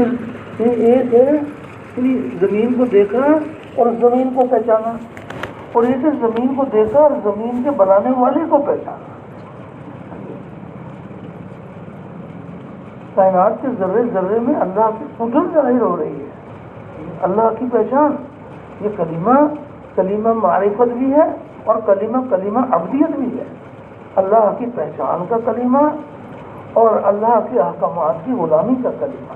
میں ایک ہے زمین کو دیکھا اور زمین کو پہچانا، اور ایک ہے زمین کو دیکھا اور زمین کے بنانے والے کو پہچانا۔ کائنات کے ذرے ذرے میں اللہ کی قدرت ظاہر ہو رہی ہے، اللہ کی پہچان۔ یہ کلمہ معرفت بھی ہے اور کلمہ عبدیت بھی ہے، اللہ کی پہچان کا کلمہ اور اللہ کے احکامات کی غلامی کا کلمہ۔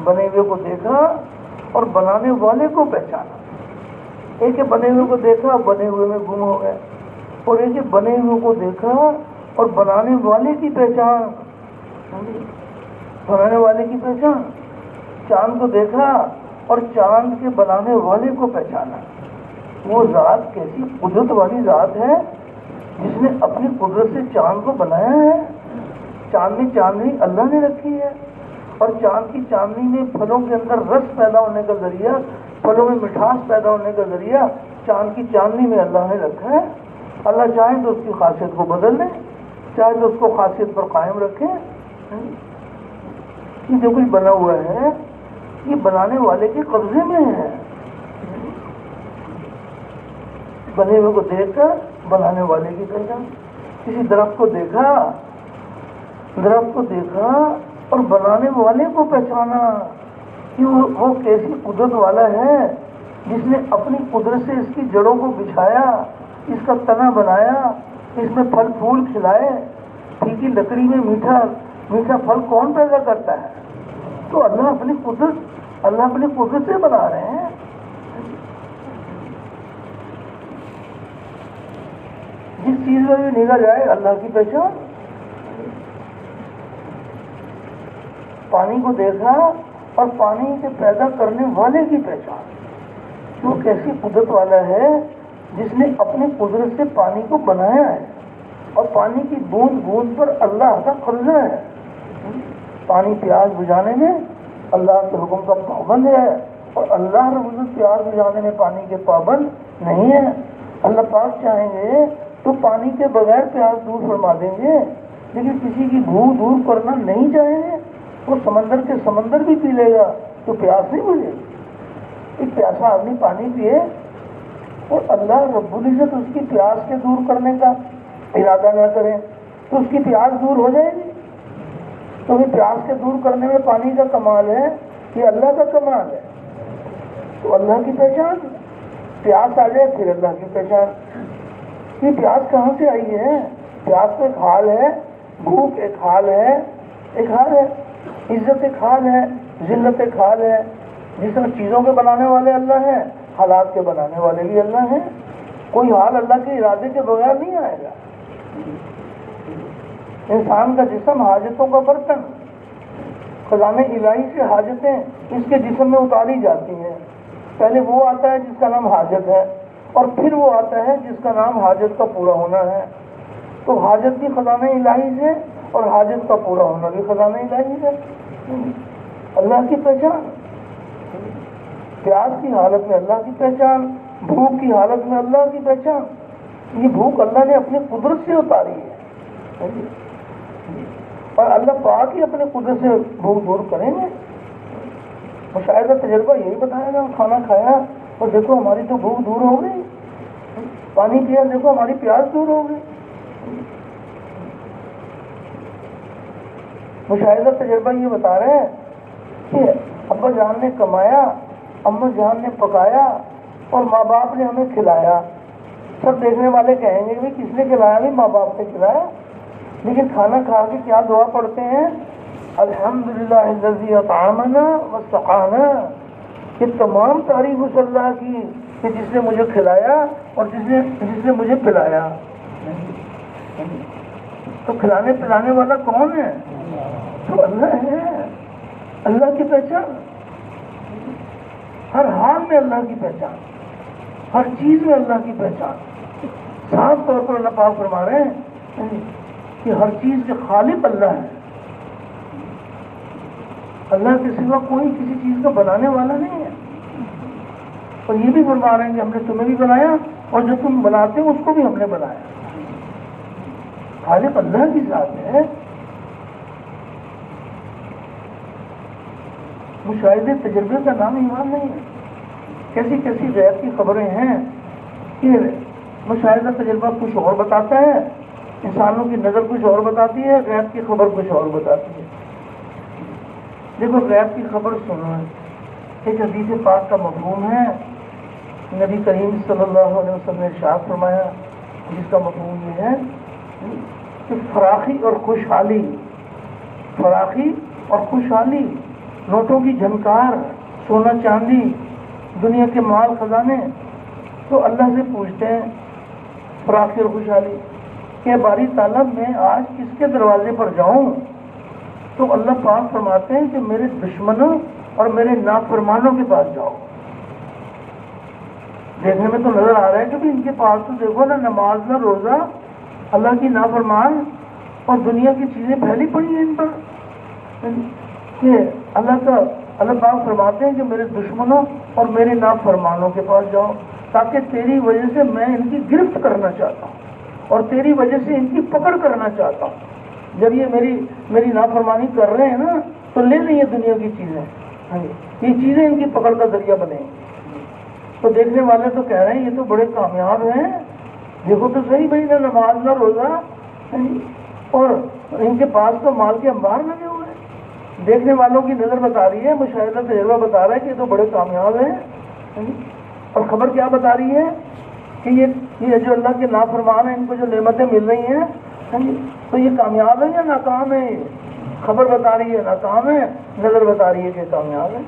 بنے ہوئے کو دیکھا اور بنانے والے کو پہچانا۔ ایک بنے ہوئے کو دیکھا اور بنے ہوئے میں گم ہو گئے، اور ایک بنے ہوئے کو دیکھا اور بنانے والے کی پہچان، بنانے والے کی پہچان۔ چاند کو دیکھا اور چاند کے بنانے والے کو پہچانا۔ وہ ذات کیسی قدرت والی ذات ہے جس نے اپنی قدرت سے چاند کو بنایا ہے۔ چاند میں چاندنی اللہ نے رکھی ہے، اور چاند کی چاندنی میں پھلوں کے اندر رس پیدا ہونے کا ذریعہ، پھلوں میں مٹھاس پیدا ہونے کا ذریعہ چاند کی چاندنی میں اللہ نے رکھا ہے۔ اللہ چاہے تو اس کی خاصیت کو بدل دے، چاہے تو اس کو خاصیت پر قائم رکھے۔ یہ جو کچھ بنا ہوا ہے یہ بنانے والے کے قبضے میں ہے۔ بنے ہوئے کو دیکھ کر بنانے والے کی پہچان۔ کسی درخت کو دیکھا اور بنانے والے کو پہچانا کہ وہ کیسی قدرت والا ہے جس نے اپنی قدرت سے اس کی جڑوں کو بچھایا، اس کا تنا بنایا، اس میں پھل پھول کھلائے۔ پھیکی لکڑی میں میٹھا پھل کون پیدا کرتا ہے؟ تو اللہ اپنی قدرت سے بنا رہے ہیں۔ جس چیز میں بھی نگاہ جائے اللہ کی پہچان۔ پانی کو دیکھا اور پانی کے پیدا کرنے والے کی پہچان۔ وہ کیسی قدرت والا ہے جس نے اپنی قدرت سے پانی کو بنایا ہے، اور پانی کی بوند بوند پر اللہ کا قبضہ ہے۔ پانی پیاس بجھانے میں اللہ کے حکم کا پابند ہے، اور اللہ رب العزت پیاس بجھانے میں پانی کے پابند نہیں ہے۔ اللہ پاک چاہیں گے تو پانی کے بغیر پیاس دور فرما دیں گے، لیکن کسی کی بھوک دور کرنا نہیں چاہیں گے۔ وہ سمندر بھی پی لے گا تو پیاس نہیں بجھے گی۔ ایک پیاسا آدمی پانی پیے اور اللہ رب العزت اس کی پیاس کے دور کرنے کا ارادہ نہ کرے تو اس کی پیاس دور ہو جائے گی۔ تو بھی پیاس کے دور کرنے میں پانی کا کمال ہے، یہ اللہ کا کمال ہے۔ تو اللہ کی پہچان، پیاس آ جائے پھر اللہ کی پہچان۔ یہ پیاس کہاں سے آئی ہے؟ پیاس تو ایک حال ہے، بھوک ایک حال ہے، عزت ایک حال ہے، ذلت ایک حال ہے۔ جس طرح چیزوں کے بنانے والے اللہ ہیں، حالات کے بنانے والے بھی اللہ ہیں۔ کوئی حال اللہ کے ارادے کے بغیر نہیں آئے گا۔ انسان کا جسم حاجتوں کا برتن، خزانے الہی سے حاجتیں اس کے جسم میں اتاری جاتی ہیں۔ پہلے وہ آتا ہے جس کا نام حاجت ہے، اور پھر وہ آتا ہے جس کا نام حاجت کا پورا ہونا ہے۔ تو حاجت بھی خزانے الہی سے اور حاجت کا پورا ہونا بھی خزانے الہی سے۔ اللہ کی پہچان، پیاس کی حالت میں اللہ کی پہچان، بھوک کی حالت میں اللہ کی پہچان۔ یہ بھوک اللہ نے اپنی قدرت سے اتاری ہے، اور اللہ پاک ہی اپنے قدرت سے بھوک دور کریں گے۔ مشاہدہ تجربہ یہی بتائے گا، کھانا کھایا اور دیکھو ہماری تو بھوک دور ہو گئی، پانی پیا دیکھو ہماری پیاس دور ہو گئی۔ مشاہدہ تجربہ یہ بتا رہے ہیں کہ ابا جان نے کمایا، اماں جان نے پکایا، اور ماں باپ نے ہمیں کھلایا۔ سب دیکھنے والے کہیں گے کہ کس نے کھلایا؟ بھی ماں باپ نے کھلایا۔ لیکن کھانا کھا کے کیا دعا پڑھتے ہیں؟ الحمدللہ الذی اطعمنا وسقانا۔ یہ تمام تعریف اس اللہ کی کہ جس نے مجھے کھلایا اور جس نے مجھے پلایا۔ تو کھلانے پلانے والا کون ہے؟ تو اللہ ہے۔ اللہ کی پہچان، ہر حال میں اللہ کی پہچان، ہر چیز میں اللہ کی پہچان۔ صاف طور پر اللہ پاک فرما رہے ہیں کہ ہر چیز کے خالق اللہ ہے، اللہ کے سوا کوئی کسی چیز کا بنانے والا نہیں ہے۔ اور یہ بھی فرما رہے ہیں کہ ہم نے تمہیں بھی بنایا اور جو تم بناتے ہو اس کو بھی ہم نے بنایا۔ خالق اللہ کی ذات ہے۔ مشاہدے تجربے کا نام ایمان نہیں ہے. کیسی کیسی غیب کی خبریں ہیں کہ مشاہدہ تجربہ کچھ اور بتاتا ہے، انسانوں کی نظر کچھ اور بتاتی ہے، غیب کی خبر کچھ اور بتاتی ہے. دیکھو غیب کی خبر سنو، ایک حدیث پاک کا مفہوم ہے، نبی کریم صلی اللہ علیہ وسلم نے ارشاد فرمایا، جس کا مفہوم یہ ہے کہ فراخی اور خوشحالی، فراخی اور خوشحالی، نوٹوں کی جھنکار، سونا چاندی، دنیا کے مال خزانے، تو اللہ سے پوچھتے ہیں فراخی اور خوشحالی کہ باری تعالیٰ میں آج کس کے دروازے پر جاؤں؟ تو اللہ پاک فرماتے ہیں کہ میرے دشمنوں اور میرے نافرمانوں کے پاس جاؤ. دیکھنے میں تو نظر آ رہا ہے کہ بھی ان کے پاس تو دیکھو نہ نماز نہ روزہ، اللہ کی نافرمان اور دنیا کی چیزیں پھیلی پڑی ہیں ان پر. کہ اللہ پاک فرماتے ہیں کہ میرے دشمنوں اور میرے نافرمانوں کے پاس جاؤ، تاکہ تیری وجہ سے میں ان کی گرفت کرنا چاہتا ہوں اور تیری وجہ سے ان کی پکڑ کرنا چاہتا ہوں. جب یہ میری نافرمانی کر رہے ہیں نا تو لے لیں یہ دنیا کی چیزیں، یہ چیزیں ان کی پکڑ کا ذریعہ بنے. تو دیکھنے والے تو کہہ رہے ہیں یہ تو بڑے کامیاب ہیں، دیکھو تو صحیح بھائی، نہ نماز نہ روزہ، اور ان کے پاس تو مال کے انبار لگے ہوئے ہیں. دیکھنے والوں کی نظر بتا رہی ہے، مشاہدہ تجربہ بتا رہا ہے کہ یہ تو بڑے کامیاب ہیں. اور خبر کیا بتا رہی ہے کہ یہ جو اللہ کے نافرمان ہیں ان کو جو نعمتیں مل رہی ہیں تو یہ کامیاب ہیں یا ناکام ہیں؟ خبر بتا رہی ہے ناکام ہے، نظر بتا رہی ہے کہ کامیاب ہے.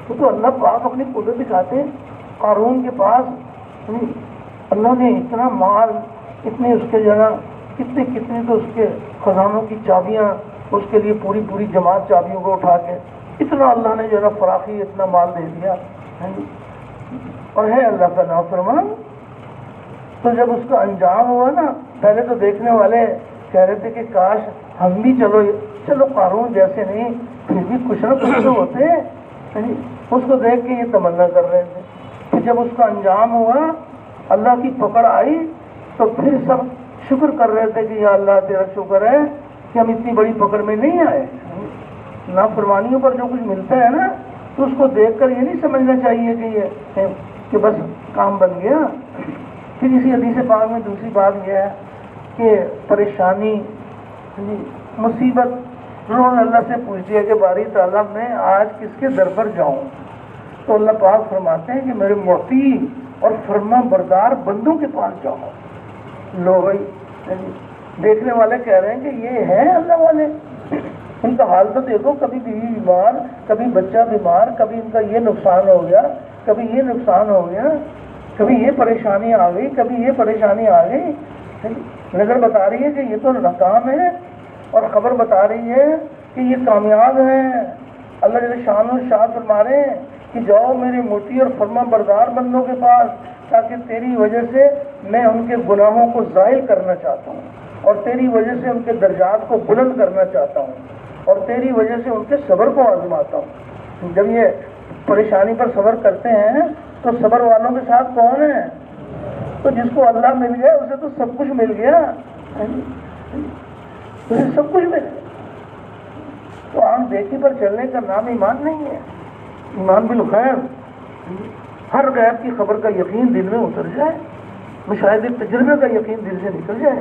تو اللہ پاک اپنی قدرت دکھاتے. قارون کے پاس اللہ نے اتنا مال، اتنے اس کے جگہ کتنے تو اس کے خزانوں کی چابیاں، اس کے لیے پوری جماعت چابیوں کو اٹھا کے اتنا اللہ نے جو ہے فراخی اتنا مال دے دیا، اور ہے اللہ کا نافرمان. تو جب اس کا انجام ہوا نا، پہلے تو دیکھنے والے کہہ رہے تھے کہ کاش ہم بھی چلو قارون جیسے نہیں، پھر بھی کچھ نہ کچھ تو ہوتے. اس کو دیکھ کے یہ تمنا کر رہے تھے کہ جب اس کا انجام ہوا، اللہ کی پکڑ آئی، تو پھر سب شکر کر رہے تھے کہ یا اللہ تیرا شکر ہے کہ ہم اتنی بڑی پکڑ میں نہیں آئے. نافرمانیوں پر جو کچھ ملتا ہے نا تو اس کو دیکھ کر یہ نہیں سمجھنا چاہیے کہ بس کام بن گیا. پھر اسی حدیث پاک میں دوسری بات یہ ہے کہ پریشانی، مصیبت، انہوں نے اللہ سے پوچھ دیا کہ باری تعالیٰ میں آج کس کے در پر جاؤں؟ تو اللہ پاک فرماتے ہیں کہ میرے معطی اور فرما بردار بندوں کے پاس جاؤ. لو بھائی، دیکھنے والے کہہ رہے ہیں کہ یہ ہیں اللہ والے، ان کا حال تو دیکھو، کبھی بیوی بیمار، کبھی بچہ بیمار، کبھی ان کا یہ نقصان ہو گیا، کبھی یہ نقصان ہو گیا، کبھی یہ پریشانی آ گئی، کبھی یہ پریشانی آ گئی. نظر بتا رہی ہے کہ یہ تو ناکام ہے، اور خبر بتا رہی ہے کہ یہ کامیاب ہیں. اللہ جل شان و شاد فرما رہے ہیں کہ جاؤ میرے مطیع اور فرما بردار بندوں کے پاس، تاکہ تیری وجہ سے میں ان کے گناہوں کو زائل کرنا چاہتا ہوں، اور تیری وجہ سے ان کے درجات کو بلند کرنا چاہتا ہوں، اور تیری وجہ سے ان کے صبر کو آزماتا ہوں. جب یہ پریشانی پر صبر کرتے ہیں تو صبر والوں کے ساتھ کون ہے؟ تو جس کو اللہ مل گیا اسے تو سب کچھ مل گیا، اسے سب کچھ مل گیا. تو عام دیکھی پر چلنے کا نام ایمان نہیں ہے. ایمان بالخیر، ہر غیب کی خبر کا یقین دل میں اتر جائے، مشاہدے تجربے کا یقین دل سے نکل جائے.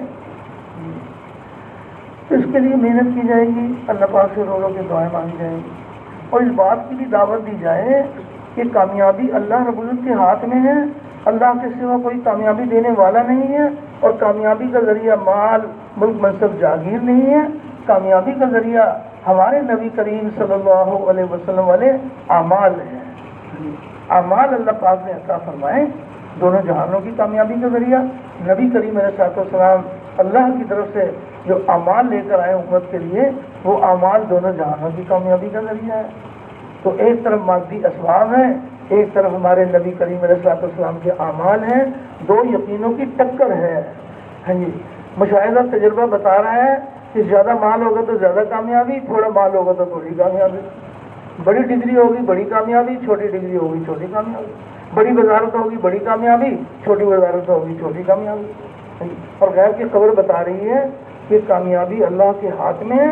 تو اس کے لیے محنت کی جائے گی، اللہ پاک سے رو رو کے دعائیں مانگی جائیں گی، اور اس بات کی بھی دعوت دی جائے کہ کامیابی اللہ رب العزت کے ہاتھ میں ہے، اللہ کے سوا کوئی کامیابی دینے والا نہیں ہے، اور کامیابی کا ذریعہ مال، ملک، منصب، جاگیر نہیں ہے. کامیابی کا ذریعہ ہمارے نبی کریم صلی اللہ علیہ وسلم والے اعمال ہیں. اعمال اللہ پاک نے عطا فرمائے، دونوں جہانوں کی کامیابی کا ذریعہ. نبی کریم علیہ السلام اللہ کی طرف سے جو اعمال لے کر آئے امت کے لیے، وہ اعمال دونوں جہانوں کی کامیابی کا ذریعہ ہے. تو ایک طرف مادی اسباب ہیں، ایک طرف ہمارے نبی کریم علیہ السلام کے اعمال ہیں. دو یقینوں کی ٹکر ہے. ہاں جی، مشاہدہ تجربہ بتا رہا ہے کہ زیادہ مال ہوگا تو زیادہ کامیابی، تھوڑا مال ہوگا تو تھوڑی کامیابی. بڑی ڈگری ہوگی بڑی کامیابی، چھوٹی ڈگری ہوگی چھوٹی کامیابی. بڑی وزارت ہوگی بڑی کامیابی، چھوٹی وزارت ہوگی چھوٹی کامیابی. اور غیب کی خبر بتا رہی ہے کہ کامیابی اللہ کے ہاتھ میں ہے،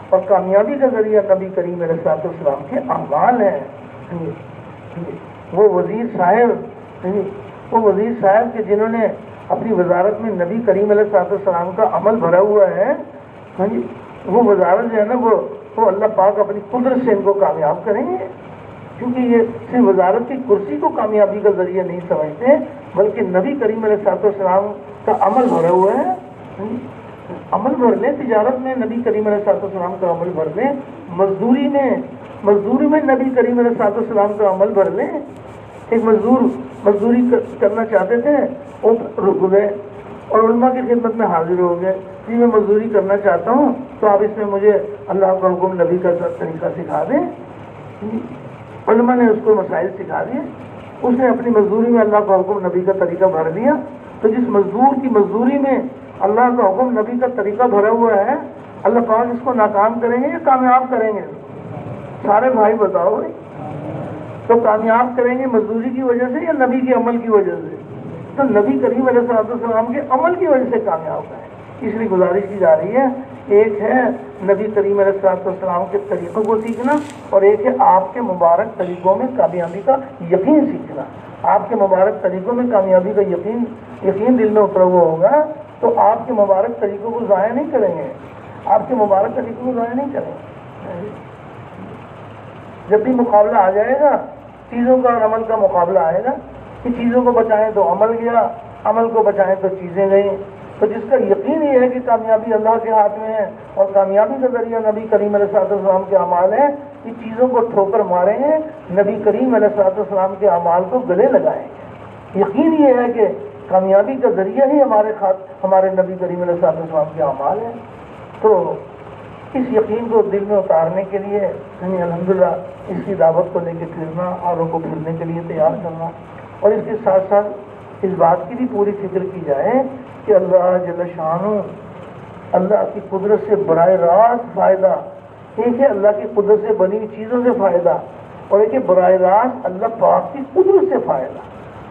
اور کامیابی کا ذریعہ نبی کریم علیہ الصلوۃ والسلام کے اعمال ہیں۔ وہ وزیر صاحب کہ جنہوں نے اپنی وزارت میں نبی کریم علیہ الصلوۃ والسلام کا عمل بھرا ہوا ہے، وہ وزارت جو ہے نا وہ اللہ پاک اپنی قدرت سے ان کو کامیاب کریں گے، کیونکہ یہ صرف وزارت کی کرسی کو کامیابی کا ذریعہ نہیں سمجھتے، بلکہ نبی کریم علیہ الصلوۃ والسلام کا عمل بھرا ہوا ہے۔ عمل بھر لیں، تجارت میں نبی کریم علیہ الصلوۃ والسلام کا عمل بھر لیں، مزدوری میں نبی کریم علیہ الصلوۃ والسلام کا عمل بھر لیں۔ ایک مزدوری کرنا چاہتے تھے، وہ رک گئے اور علماء کی خدمت میں حاضر ہو گئے، جی میں مزدوری کرنا چاہتا ہوں تو آپ اس میں مجھے اللہ کا حکم نبی کا طریقہ سکھا دیں۔ علماء نے اس کو مسائل سکھا دیے، اس نے اپنی مزدوری میں اللہ کا حکم نبی کا طریقہ بھر دیا۔ تو جس مزدور کی مزدوری میں اللہ کا حکم نبی کا طریقہ بھرا ہوا ہے، اللہ پاک اس کو ناکام کریں گے یا کامیاب کریں گے؟ سارے بھائی بتاؤ بھائی، تو کامیاب کریں گے مزدوری کی وجہ سے یا نبی کے عمل کی وجہ سے؟ تو نبی کریم علیہ الصلوۃ والسلام کے عمل کی وجہ سے کامیاب کریں۔ اس لیے گزارش کی جا رہی ہے، ایک ہے نبی کریم علیہ الصلوۃ والسلام کے طریقوں کو سیکھنا، اور ایک ہے آپ کے مبارک طریقوں میں کامیابی کا یقین سیکھنا۔ آپ کے مبارک طریقوں میں کامیابی کا یقین دل میں اترا ہوا ہوگا تو آپ کے مبارک طریقوں کو ضائع نہیں کریں گے، آپ کے مبارک طریقوں کو ضائع نہیں کریں گے۔ جب بھی مقابلہ آ جائے گا، چیزوں کا اور عمل کا مقابلہ آئے گا کہ چیزوں کو بچائیں تو عمل گیا، عمل کو بچائیں تو چیزیں گئیں۔ تو جس کا یقین یہ ہے کہ کامیابی اللہ کے ہاتھ میں ہے اور کامیابی کا ذریعہ نبی کریم علیہ الصلوۃ والسلام کے اعمال ہیں، کہ چیزوں کو ٹھوکر ماریں گے، نبی کریم علیہ الصلوۃ والسلام کے اعمال کو گلے لگائیں گے۔ یقین یہ ہے کہ کامیابی کا ذریعہ ہی ہمارے نبی کریم علیہ الصلوۃ والسلام کے اعمال ہیں۔ تو اس یقین کو دل میں اتارنے کے لیے الحمدللہ اس کی دعوت کو لے کے پھرنا، اوروں کو پھرنے کے لیے تیار کرنا، اور اس کے ساتھ ساتھ اس بات کی بھی پوری فکر کی جائے کہ اللہ جل شانہ، اللہ کی قدرت سے براہ راست فائدہ، ایک ہے اللہ کی قدرت سے بنی ہوئی چیزوں سے فائدہ، اور ایک ہے براہ راست اللہ پاک کی قدرت سے فائدہ۔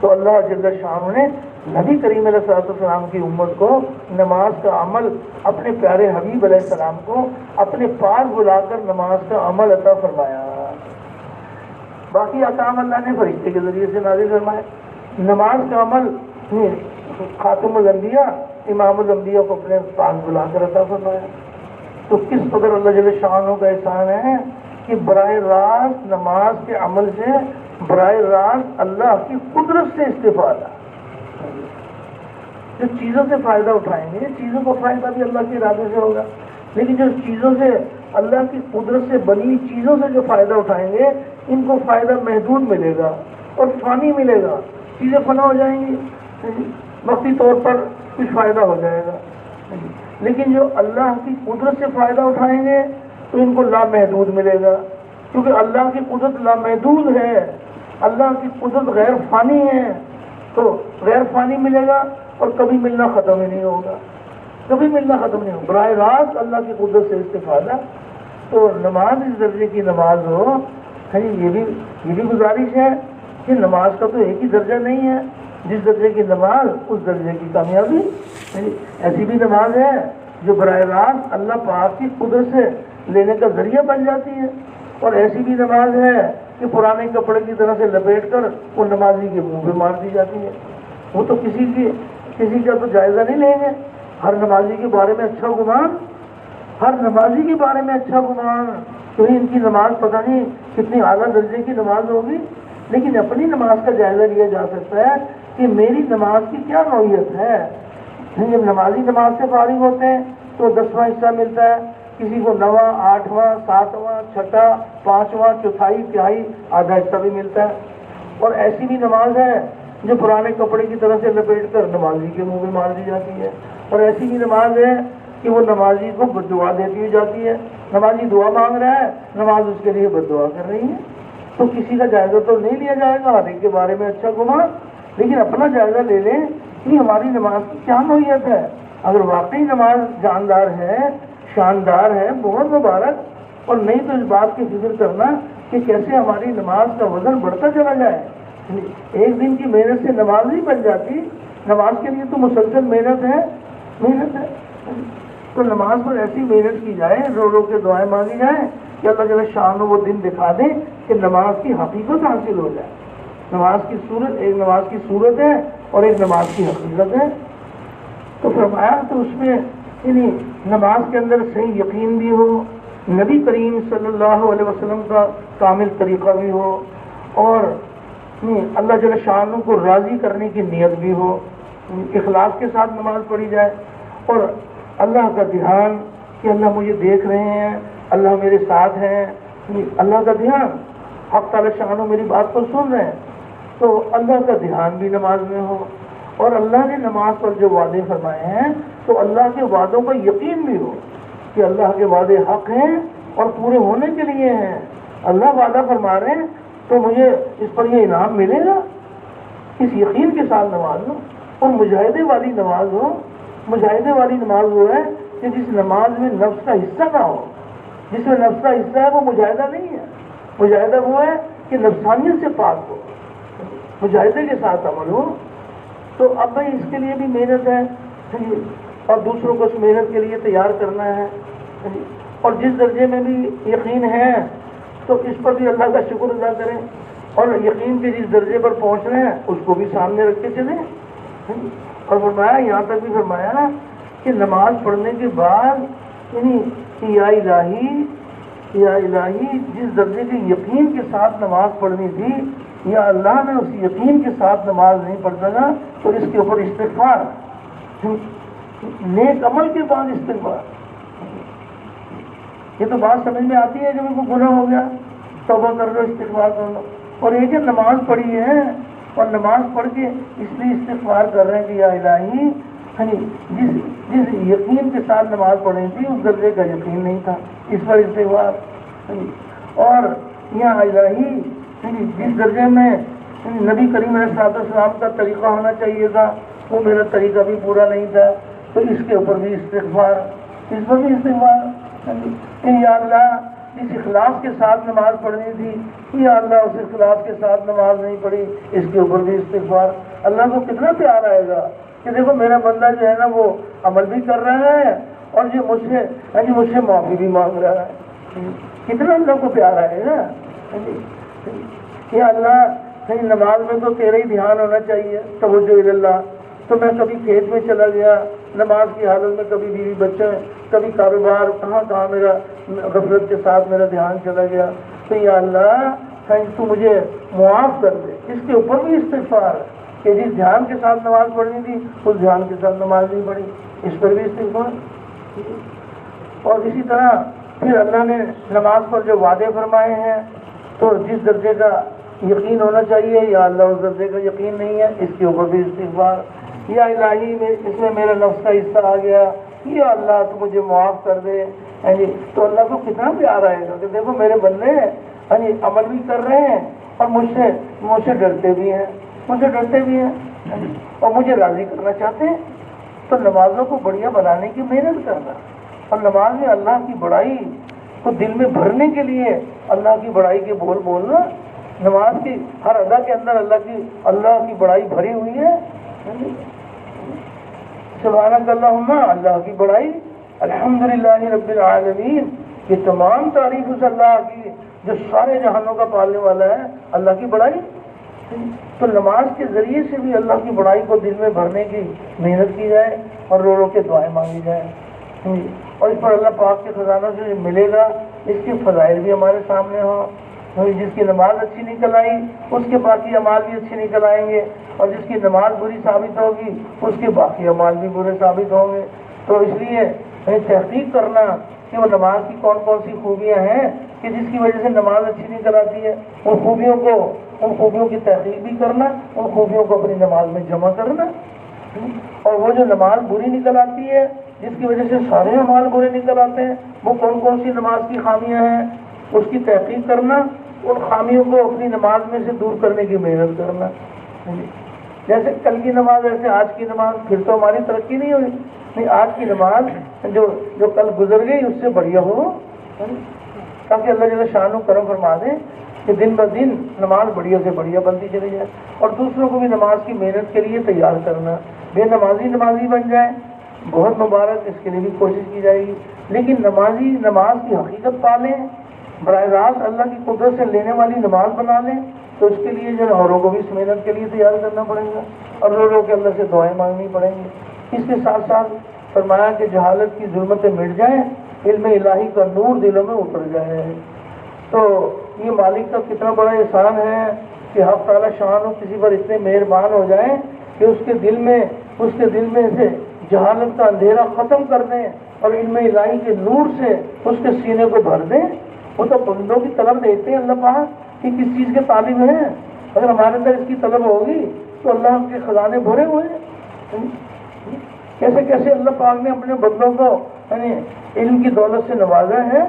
تو اللہ جل شانہ نے نبی کریم علیہ الصلوۃ والسلام کی امت کو نماز کا عمل، اپنے پیارے حبیب علیہ السلام کو اپنے پاس بلا کر نماز کا عمل عطا فرمایا۔ باقی احکام اللہ نے فرشتے کے ذریعے سے نازل فرمائے۔ نماز کا عمل خاتم الانبیاء، امام الانبیاء کو اپنے پاس بلا کر عطا فرمایا۔ تو کس قدر اللہ جل شانہ کا احسان ہے کہ براہ راست نماز کے عمل سے براہ راست اللہ کی قدرت سے استفادہ۔ جو چیزوں سے فائدہ اٹھائیں گے، چیزوں کا فائدہ بھی اللہ کے ارادے سے ہوگا، لیکن جو چیزوں سے اللہ کی قدرت سے بنی چیزوں سے جو فائدہ اٹھائیں گے، ان کو فائدہ محدود ملے گا اور فانی ملے گا۔ چیزیں فنا ہو جائیں گی، وقتی طور پر کچھ فائدہ ہو جائے گا، لیکن جو اللہ کی قدرت سے فائدہ اٹھائیں گے تو ان کو لامحدود ملے گا، کیونکہ اللہ کی قدرت لامحدود ہے، اللہ کی قدرت غیر فانی ہے، تو غیر فانی ملے گا اور کبھی ملنا ختم ہی نہیں ہوگا، کبھی ملنا ختم نہیں ہوگا، براہ راست اللہ کی قدرت سے استفادہ۔ تو نماز اس درجے کی نماز ہو، یہ بھی گزارش ہے کہ نماز کا تو ایک ہی درجہ نہیں ہے، جس درجے کی نماز اس درجے کی کامیابی۔ ایسی بھی نماز ہے جو براہ راست اللہ پاک کی قدرت سے لینے کا ذریعہ بن جاتی ہے، اور ایسی بھی نماز ہے کہ پرانے کپڑے کی طرح سے لپیٹ کر وہ نمازی کے منہ پہ مار دی جاتی ہے۔ وہ تو کسی کا تو جائزہ نہیں لیں گے۔ ہر نمازی کے بارے میں اچھا گمان، ہر نمازی کے بارے میں اچھا گمان، تو ان کی نماز پتہ نہیں کتنی اعلیٰ درجے کی نماز ہوگی، لیکن اپنی نماز کا جائزہ لیا جا سکتا ہے کہ میری نماز کی کیا نوعیت ہے۔ جب نمازی نماز سے فارغ ہوتے ہیں تو 10واں حصہ ملتا ہے، کسی کو 9واں، 8واں، 7واں، 6واں، 5واں، چوتھائی، تہائی، آدھا حصہ بھی ملتا ہے۔ اور ایسی بھی نماز ہے جو پرانے کپڑے کی طرح سے لپیٹ کر نمازی کے منہ میں مار دی جاتی ہے، اور ایسی بھی نماز ہے کہ وہ نمازی کو بد دعا دیتی ہوئی جاتی ہے۔ نمازی دعا مانگ رہا ہے، نماز اس کے لیے بد دعا کر رہی ہے۔ تو کسی کا جائزہ تو نہیں لیا جائے گا، ہر ایک کے بارے میں اچھا گمان، لیکن اپنا جائزہ لے لیں کہ ہماری نماز کی کیا نوعیت ہے۔ اگر واقعی نماز جاندار ہے، شاندار ہے، بہت مبارک، اور نہیں تو اس بات کی فکر کرنا کہ کیسے ہماری نماز کا وزن بڑھتا چلا جائے۔ ایک دن کی محنت سے نماز نہیں بن جاتی، نماز کے لیے تو مسلسل محنت ہے۔ تو نماز پر ایسی محنت کی جائے، رو رو کے دعائیں مانگی جائیں کہ اللہ جل شان وہ دن دکھا دے کہ نماز کی حقیقت حاصل ہو جائے. نماز کی صورت ایک نماز کی صورت ہے اور ایک نماز کی حقیقت ہے. تو فرمایا تو اس میں یعنی نماز کے اندر صحیح یقین بھی ہو، نبی کریم صلی اللہ علیہ وسلم کا کامل طریقہ بھی ہو، اور اللہ جل شان کو راضی کرنے کی نیت بھی ہو، اخلاص کے ساتھ نماز پڑھی جائے، اور اللہ کا دھیان کہ اللہ مجھے دیکھ رہے ہیں، اللہ میرے ساتھ ہیں، اللہ کا دھیان، حق تعالی شان میری بات کو سن رہے ہیں، تو اللہ کا دھیان بھی نماز میں ہو. اور اللہ نے نماز پر جو وعدے فرمائے ہیں تو اللہ کے وعدوں کا یقین بھی ہو کہ اللہ کے وعدے حق ہیں اور پورے ہونے کے لیے ہیں. اللہ وعدہ فرما رہے ہیں تو مجھے اس پر یہ انعام ملے گا. اس یقین کے ساتھ نماز ہو، اور مجاہدے والی نماز ہو. مجاہدے والی نماز وہ ہے کہ جس نماز میں نفس کا حصہ نہ ہو. جس میں نفس کا حصہ ہے وہ مجاہدہ نہیں ہے. مجاہدہ وہ ہے کہ نفسانیت سے پاک ہو، مجاہدے کے ساتھ عمل ہو. تو اب بھائی اس کے لیے بھی محنت ہے اور دوسروں کو اس محنت کے لیے تیار کرنا ہے. اور جس درجے میں بھی یقین ہے تو اس پر بھی اللہ کا شکر ادا کریں، اور یقین کے جس درجے پر پہنچ رہے ہیں اس کو بھی سامنے رکھ کے چلیں. اور فرمایا یہاں تک بھی فرمایا کہ نماز پڑھنے کے بعد یعنی یا الہی جس درجے کے یقین کے ساتھ نماز پڑھنی تھی، یا اللہ نے اس یقین کے ساتھ نماز نہیں پڑھ سکا تو اس کے اوپر استغفار، نیک عمل کے بعد استغفار. یہ تو بات سمجھ میں آتی ہے جب ان کو گناہ ہو گیا توبہ کر لو، استغفار کر لو. اور ایک نماز پڑھی ہے اور نماز پڑھ کے اس لیے استغفار کر رہے ہیں کہ یا الہی جس یقین کے ساتھ نماز پڑھی تھی اس درجے کا یقین نہیں تھا، اس پر استغفار. اور یا الہی جس درجے میں نبی کریم علیہ السلام کا طریقہ ہونا چاہیے تھا وہ میرا طریقہ بھی پورا نہیں تھا، تو اس کے اوپر بھی استغفار، اس پر بھی استغفار. یا اللہ جس اخلاص کے ساتھ نماز پڑھنی تھی، یا اللہ اس اخلاص کے ساتھ نماز نہیں پڑھی، اس کے اوپر بھی استغفار. اللہ کو کتنا پیار آئے گا کہ دیکھو میرا بندہ جو ہے نا وہ عمل بھی کر رہا ہے اور جو مجھ سے معافی بھی مانگ رہا ہے. کتنا اللہ کو پیار آئے گا. یا اللہ نماز میں تو تیرا ہی دھیان ہونا چاہیے، توجہ اللہ. تو میں کبھی کھیت میں چلا گیا نماز کی حالت میں، کبھی بیوی بچے، کبھی کاروبار، کہاں میرا غفلت کے ساتھ میرا دھیان چلا گیا. تو یا اللہ تو مجھے معاف کر دے. اس کے اوپر بھی استغفار کہ جس دھیان کے ساتھ نماز پڑھنی تھی اس دھیان کے ساتھ نماز نہیں پڑھی، اس پر بھی استغفار. اور اسی طرح پھر اللہ نے نماز پر جو وعدے فرمائے ہیں تو جس درجے کا یقین ہونا چاہیے یا اللہ اس درجے کا یقین نہیں ہے، اس کے اوپر بھی استغفار. یا الہی میں اس میں میرا نفس کا حصہ آ گیا، یا اللہ تو مجھے معاف کر دے. تو اللہ کو کتنا پیار آئے گا کہ دیکھو میرے بندے عمل بھی کر رہے ہیں اور مجھ سے ڈرتے بھی ہیں، اور مجھے راضی کرنا چاہتے ہیں. تو نمازوں کو بڑھیا بنانے کی محنت کرنا، اور نماز میں اللہ کی بڑائی کو دل میں بھرنے کے لیے اللہ کی بڑائی کے بول بولنا. نماز کی ہر ادا کے اندر اللہ کی بڑائی بھری ہوئی ہے. سبحانک اللہم، اللہ کی بڑائی، الحمدللہ رب العالمین، یہ تمام تعریف اس اللہ کی جو سارے جہانوں کا پالنے والا ہے، اللہ کی بڑائی. تو نماز کے ذریعے سے بھی اللہ کی بڑائی کو دل میں بھرنے کی محنت کی جائے اور رو رو کے دعائیں مانگی جائیں. اور اس پر اللہ پاک کے خزانوں سے ملے گا. اس کے فضائل بھی ہمارے سامنے ہوں. جس کی نماز اچھی نکل آئی اس کے باقی اعمال بھی اچھے نکل آئیں گے، اور جس کی نماز بری ثابت ہوگی اس کے باقی اعمال بھی برے ثابت ہوں گے. تو اس لیے تحقیق کرنا کہ وہ نماز کی کون کون سی خوبیاں ہیں کہ جس کی وجہ سے نماز اچھی نکل آتی ہے، ان خوبیوں کی تحقیق بھی کرنا، ان خوبیوں کو اپنی نماز میں جمع کرنا. اور وہ جو نماز بری نکل آتی ہے جس کی وجہ سے سارے اعمال برے نکل آتے ہیں، وہ کون کون سی نماز کی خامیاں ہیں اس کی تحقیق کرنا، ان خامیوں کو اپنی نماز میں سے دور کرنے کی محنت کرنا. جیسے کل کی نماز ایسے آج کی نماز، پھر تو ہماری ترقی نہیں ہوئی. نہیں، آج کی نماز جو کل گزر گئی اس سے بڑھیا ہو، تاکہ اللہ جل شانہ کرم فرما دے کہ دن بہ دن نماز بڑھیا سے بڑھیا بنتی چلی جائے. اور دوسروں کو بھی نماز کی محنت کے لیے تیار کرنا، بے نمازی بن جائیں بہت مبارک، اس کے لیے بھی کوشش کی جائے گی۔ لیکن نمازی نماز کی حقیقت پا لیں، براہ راست اللہ کی قدرت سے لینے والی نماز بنا لیں، تو اس کے لیے جو اوروں کو بھی اس محنت کے لیے تیار کرنا پڑے گا اور رو کے اللہ سے دعائیں مانگنی پڑیں گی۔ اس کے ساتھ ساتھ فرمایا کہ جہالت کی ظلمتیں مٹ جائیں، علم الہی کا نور دلوں میں اتر جائے۔ تو یہ مالک کا کتنا بڑا احسان ہے کہ حق تعالیٰ شان کسی پر اتنے مہربان ہو جائیں کہ اس کے دل میں سے جہالت کا اندھیرا ختم کر دیں اور علم الہی کے نور سے اس کے سینے کو بھر دیں۔ وہ تو بندوں کی طلب دیتے ہیں اللہ پاک کہ کس چیز کے طالب ہیں، اگر ہمارے اندر اس کی طلب ہوگی تو اللہ کے خزانے بھرے ہوئے ہیں۔ کیسے کیسے اللہ پاک نے اپنے بندوں کو علم کی دولت سے نوازا ہے،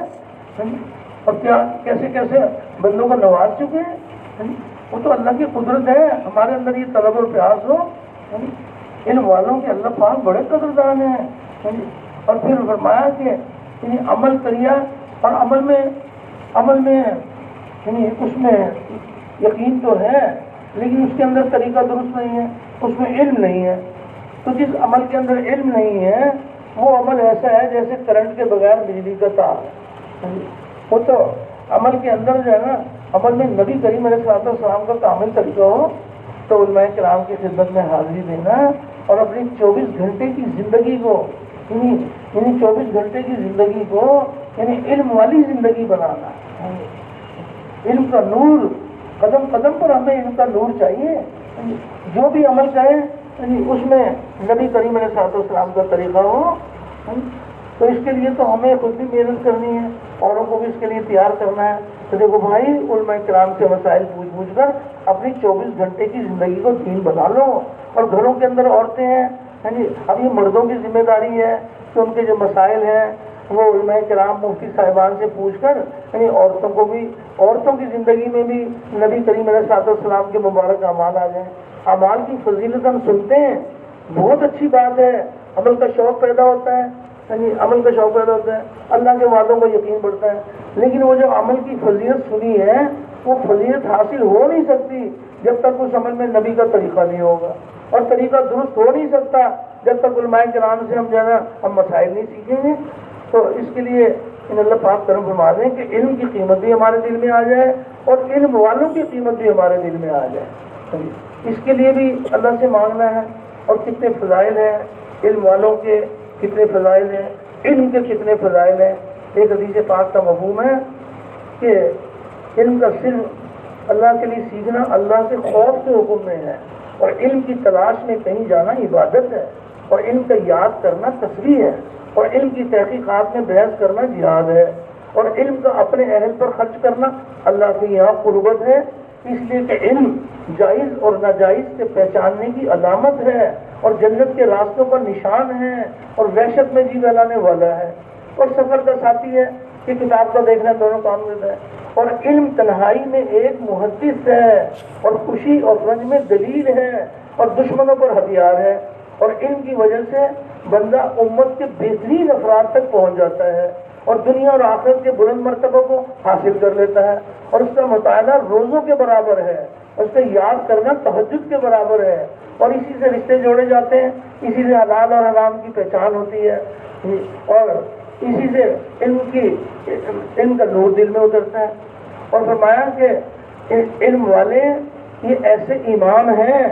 اور کیا کیسے کیسے بندوں کو نواز چکے ہیں۔ وہ تو اللہ کی قدرت ہے، ہمارے اندر یہ طلب اور پیاس ہو۔ علم والوں کے اللہ پاک بڑے قدردان ہیں۔ اور پھر فرمایا کہ عمل کریا، اور عمل میں اس میں یقین تو ہے لیکن اس کے اندر طریقہ درست نہیں ہے، اس میں علم نہیں ہے۔ تو جس عمل کے اندر علم نہیں ہے وہ عمل ایسا ہے جیسے کرنٹ کے بغیر بجلی کا تار۔ وہ تو عمل کے اندر جو ہے نا، عمل میں نبی کریم علیہ السلام کا کامل طریقہ ہو تو علماء کرام کی خدمت میں حاضری دینا اور اپنی 24 گھنٹے کی زندگی کو یعنی 24 گھنٹے کی زندگی کو علم والی زندگی بنانا۔ علم کا نور، قدم قدم پر ہمیں علم کا نور چاہیے۔ جو بھی عمل کریں اس میں نبی کریم علیہ السلام کا طریقہ ہو۔ تو اس کے لیے تو ہمیں خود بھی محنت کرنی ہے، اوروں کو بھی اس کے لیے تیار کرنا ہے۔ تو دیکھو بھائی، علماء کرام سے مسائل پوچھ کر اپنی 24 گھنٹے کی زندگی کو دین بنا لو۔ اور گھروں کے اندر عورتیں ہیں، اب یہ مردوں کی ذمہ داری ہے کہ ان کے جو مسائل ہیں وہ علماء کرام مفتی صاحبان سے پوچھ کر عورتوں کی زندگی میں بھی نبی کریم علیہ السلام کے مبارک اعمال آ جائیں۔ اعمال کی فضیلت ہم سنتے ہیں، بہت اچھی بات ہے، عمل کا شوق پیدا ہوتا ہے، اللہ کے وعدوں کو یقین بڑھتا ہے۔ لیکن وہ جو عمل کی فضیلت سنی ہے وہ فضیلت حاصل ہو نہیں سکتی جب تک اس عمل میں نبی کا طریقہ نہیں ہوگا، اور طریقہ درست ہو نہیں سکتا جب تک علماء کرام سے ہم مسائل نہیں سیکھیں گے۔ تو اس کے لیے اللہ پاک کرم فرما دیں کہ علم کی قیمت بھی ہمارے دل میں آ جائے اور علم والوں کی قیمت بھی ہمارے دل میں آ جائے۔ اس کے لیے بھی اللہ سے مانگنا ہے۔ اور کتنے فضائل ہیں علم والوں کے، کتنے فضائل ہیں علم کے، کتنے فضائل ہیں۔ ایک حدیث پاک کا مفہوم ہے کہ علم کا صرف اللہ کے لیے سیکھنا اللہ سے خوف کے حکم میں ہے، اور علم کی تلاش میں کہیں جانا عبادت ہے، اور علم کا یاد کرنا تسبیح ہے، اور علم کی تحقیقات میں بحث کرنا جہاد ہے، اور علم کا اپنے اہل پر خرچ کرنا اللہ کے یہاں قربت ہے۔ اس لیے کہ علم جائز اور ناجائز سے پہچاننے کی علامت ہے، اور جنت کے راستوں پر نشان ہے، اور وحشت میں جی بہلانے والا ہے، اور سفر کا ساتھی ہے کہ کتاب کا دیکھنا دونوں کام دیتا ہے۔ اور علم تنہائی میں ایک محدث ہے، اور خوشی اور رنج میں دلیل ہے، اور دشمنوں پر ہتھیار ہے۔ اور علم کی وجہ سے بندہ امت کے بہترین افراد تک پہنچ جاتا ہے، اور دنیا اور آخرت کے بلند مرتبوں کو حاصل کر لیتا ہے، اور اس کا مطالعہ روزوں کے برابر ہے، اس کا یاد کرنا تہجد کے برابر ہے، اور اسی سے رشتے جوڑے جاتے ہیں، اسی سے حلال اور حرام کی پہچان ہوتی ہے، اور اسی سے علم کا نور دل میں اترتا ہے۔ اور فرمایا کہ علم والے یہ ایسے امام ہیں،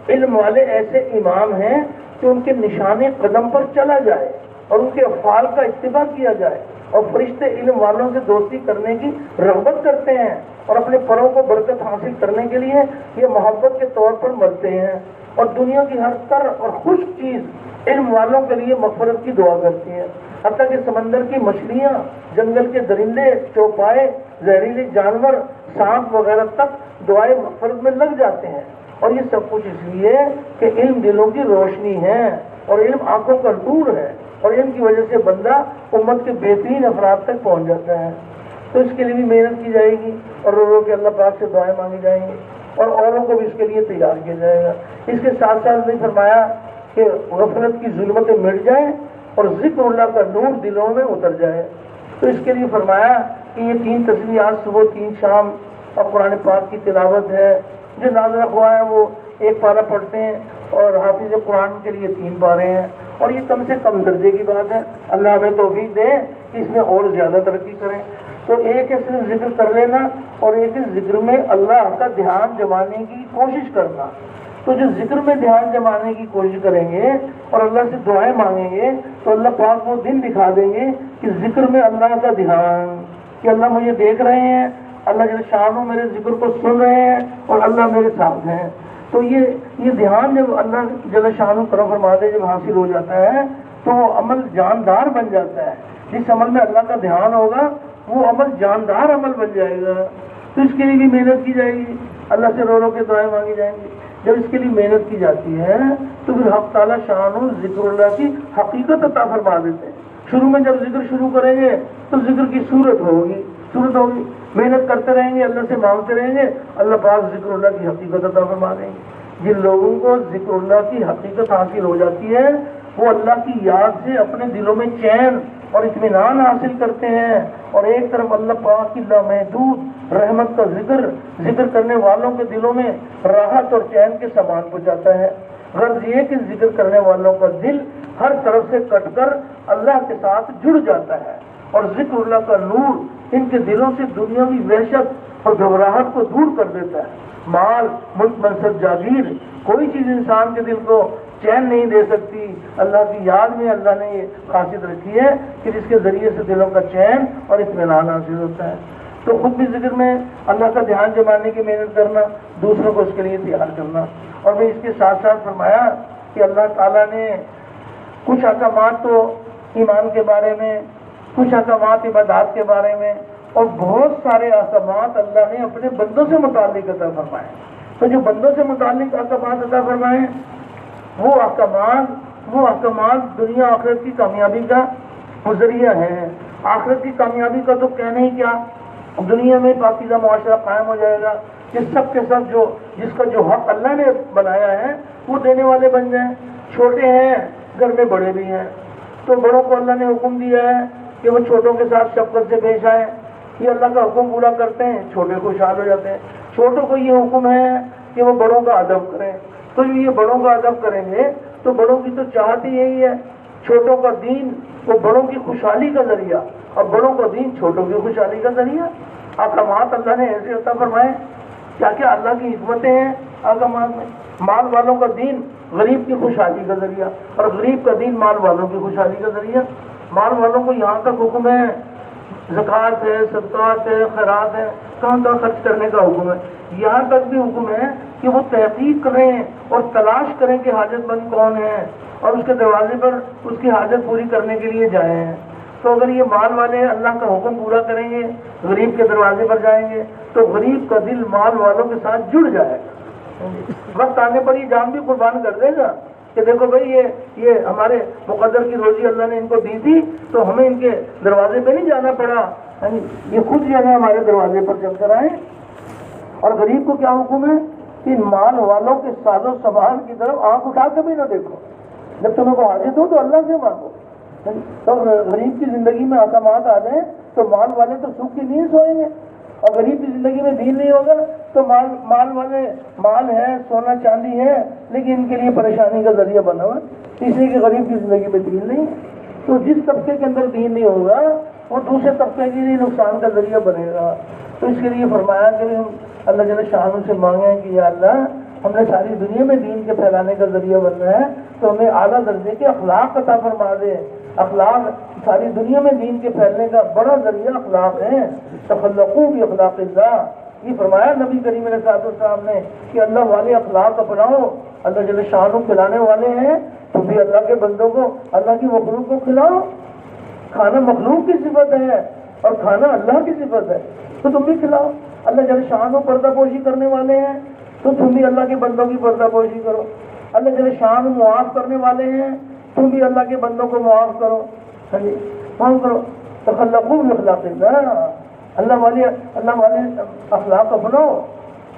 علم والے ایسے امام ہیں کہ ان کے نشان قدم پر چلا جائے اور ان کے افعال کا اتباع کیا جائے، اور فرشتے علم والوں سے دوستی کرنے کی رغبت کرتے ہیں، اور اپنے پروں کو برکت حاصل کرنے کے لیے یہ محبت کے طور پر ملتے ہیں، اور دنیا کی ہر تر اور خشک چیز علم والوں کے لیے مغفرت کی دعا کرتی ہے، حتیٰ کہ سمندر کی مچھلیاں، جنگل کے درندے، چوپائے، زہریلے جانور، سانپ وغیرہ تک دعائے مغفرت میں لگ جاتے ہیں۔ اور یہ سب کچھ اس لیے کہ علم دلوں کی روشنی ہے، اور علم آنکھوں کا نور ہے، اور علم کی وجہ سے بندہ امت کے بہترین افراد تک پہنچ جاتا ہے۔ تو اس کے لیے بھی محنت کی جائے گی، اور رو کے اللہ پاک سے دعائیں مانگی جائیں گی، اور اوروں کو بھی اس کے لیے تیار کیا جائے گا۔ اس کے ساتھ ساتھ بھی فرمایا کہ غفلت کی ظلمتیں مٹ جائیں اور ذکر اللہ کا نور دلوں میں اتر جائے۔ تو اس کے لیے فرمایا کہ یہ 3 تسبیحات صبح 3 شام، اور قرآن پاک کی تلاوت ہے، جو نازل ہوا ہے وہ 1 پارہ پڑھتے ہیں، اور حافظ قرآن کے لیے 3 پارے ہیں، اور یہ کم سے کم درجے کی بات ہے. اللہ ہمیں توفیق دے کہ اس میں اور زیادہ ترقی کریں. تو ایک ہے صرف ذکر کر لینا اور ایک ہے ذکر میں اللہ کا دھیان جمانے کی کوشش کرنا. تو جو ذکر میں دھیان جمانے کی کوشش کریں گے اور اللہ سے دعائیں مانگیں گے تو اللہ پاک وہ دن دکھا دیں گے کہ ذکر میں اللہ کا دھیان، کہ اللہ مجھے دیکھ رہے ہیں، اللہ جل شانہ میرے ذکر کو سن رہے ہیں اور اللہ میرے ساتھ ہیں. تو یہ دھیان جب اللہ جل شانہ کرم فرما دے جب حاصل ہو جاتا ہے تو وہ عمل جاندار بن جاتا ہے. جس عمل میں اللہ کا دھیان ہوگا وہ عمل جاندار عمل بن جائے گا. تو اس کے لیے بھی محنت کی جائے گی، اللہ سے رو رو کے دعائیں مانگی جائیں گی. جب اس کے لیے محنت کی جاتی ہے تو پھر حق تعالیٰ شان ذکر اللہ کی حقیقت عطا فرما دیتے ہیں. شروع میں جب ذکر شروع کریں گے تو ذکر کی صورت ہوگی، محنت کرتے رہیں گے، اللہ سے مانگتے رہیں گے، اللہ پاک ذکر اللہ کی حقیقت عطا فرما دیں گے. جن لوگوں کو ذکر اللہ کی حقیقت حاصل ہو جاتی ہے وہ اللہ کی یاد سے اپنے دلوں میں چین اور اطمینان حاصل کرتے ہیں، اور ایک طرف اللہ پاک کی لامحدود رحمت کا ذکر کرنے والوں کے دلوں میں راحت اور چین کے سامان پہنچاتا ہے. غرض یہ کہ ذکر کرنے والوں کا دل ہر طرف سے کٹ کر اللہ کے ساتھ جڑ جاتا ہے، اور ذکر اللہ کا نور ان کے دلوں سے دنیاوی وحشت اور گھبراہٹ کو دور کر دیتا ہے. مال، ملک، منصب، جاگیر، کوئی چیز انسان کے دل کو چین نہیں دے سکتی. اللہ کی یاد میں اللہ نے یہ خاصیت رکھی ہے کہ جس کے ذریعے سے دلوں کا چین اور اطمینان حاصل ہوتا ہے. تو خود بھی ذکر میں اللہ کا دھیان جمانے کی محنت کرنا، دوسروں کو اس کے لیے تیار کرنا. اور پھر اس کے ساتھ ساتھ فرمایا کہ اللہ تعالیٰ نے کچھ احکامات تو ایمان کے بارے میں، کچھ احکامات عبادات کے بارے میں، اور بہت سارے احکامات اللہ نے اپنے بندوں سے متعلق عطا فرمائے. تو جو بندوں سے متعلق احکامات عطا فرمائے وہ احکامات دنیا آخرت کی کامیابی کا ذریعہ ہیں. آخرت کی کامیابی کا تو کہنا ہی کیا، دنیا میں پاکیزہ معاشرہ قائم ہو جائے گا کہ سب کے سب جس کا جو حق اللہ نے بنایا ہے وہ دینے والے بن جائیں. چھوٹے ہیں گھر میں بڑے بھی ہیں، تو بڑوں کو اللہ نے حکم دیا ہے کہ وہ چھوٹوں کے ساتھ شفقت سے پیش آئیں. یہ اللہ کا حکم پورا کرتے ہیں، چھوٹے خوشحال ہو جاتے ہیں. چھوٹوں کو یہ حکم ہے کہ وہ بڑوں کا ادب کریں، تو یہ بڑوں کا ادب کریں گے تو بڑوں کی تو چاہت ہی یہی ہے. چھوٹوں کا دین وہ بڑوں کی خوشحالی کا ذریعہ، اور بڑوں کا دین چھوٹوں کی خوشحالی کا ذریعہ. احکامات اللہ نے ایسے عطا فرمائے، کیا کیا اللہ کی حکمتیں ہیں احکامات میں. مال والوں کا دین غریب کی خوشحالی کا ذریعہ، اور غریب کا دین مال والوں کی خوشحالی کا ذریعہ. مال والوں کو یہاں تک حکم ہے، زکوٰۃ ہے، صدقات ہے، خیرات ہے، کہاں کہاں خرچ کرنے کا حکم ہے. یہاں تک بھی حکم ہے کہ وہ تحقیق کریں اور تلاش کریں کہ حاجت مند کون ہے، اور اس کے دروازے پر اس کی حاجت پوری کرنے کے لیے جائیں. تو اگر یہ مال والے اللہ کا حکم پورا کریں گے، غریب کے دروازے پر جائیں گے، تو غریب کا دل مال والوں کے ساتھ جڑ جائے گا. وقت آنے پر یہ جان بھی قربان کر دے گا کہ دیکھو بھائی یہ ہمارے مقدر کی روزی اللہ نے ان کو دی تھی، تو ہمیں ان کے دروازے پہ نہیں جانا پڑا، یہ خود جو ہے ہمارے دروازے پر چل کر آئے. اور غریب کو کیا حکم ہے کہ مال والوں کے ساز و سامان کی طرف آنکھ اٹھا کے بھی نہ دیکھو، جب تمہیں کو حاجت ہو تو اللہ سے مانگو. تو غریب کی زندگی میں احکامات آ جائیں تو مال والے تو سکھ کی نیند سوئیں گے، اور غریب کی زندگی میں دین نہیں ہوگا تو مال والے مال ہے، سونا چاندی ہے، لیکن ان کے لیے پریشانی کا ذریعہ بنا ہوا، اس لیے کہ غریب کی زندگی میں دین نہیں. تو جس طبقے کے اندر دین نہیں ہوگا وہ دوسرے طبقے کے لیے نقصان کا ذریعہ بنے گا. تو اس کے لیے فرمایا کہ ہم اللہ جل شانہ سے مانگیں کہ یا اللہ ہم نے ساری دنیا میں دین کے پھیلانے کا ذریعہ بننا ہے، تو ہمیں اعلیٰ درجے کے اخلاق عطا فرما دے. اخلاق ساری دنیا میں دین کے پھیلنے کا بڑا ذریعہ اخلاق ہیں. تخلقوا باخلاق اللہ، یہ فرمایا نبی کریم علیہ الصلوۃ والسلام نے کہ اللہ والے اخلاق اپناؤ. اللہ جل شانہ کھلانے والے ہیں تو بھی اللہ کے بندوں کو، اللہ کی مخلوق کو کھلاؤ. کھانا مخلوق کی صفت ہے اور کھانا اللہ کی صفت ہے، تو تم بھی کھلاؤ. اللہ جل شانہ پردہ پوشی کرنے والے ہیں تو تم بھی اللہ کے بندوں کی پردہ پوشی کرو. اللہ جل شانہ معاف کرنے والے ہیں، تم بھی اللہ کے بندوں کو معاف کرو. ہاں جی، معاف کرو. تخلقوا باخلاق اللہ، اللہ والے اخلاق اپناؤ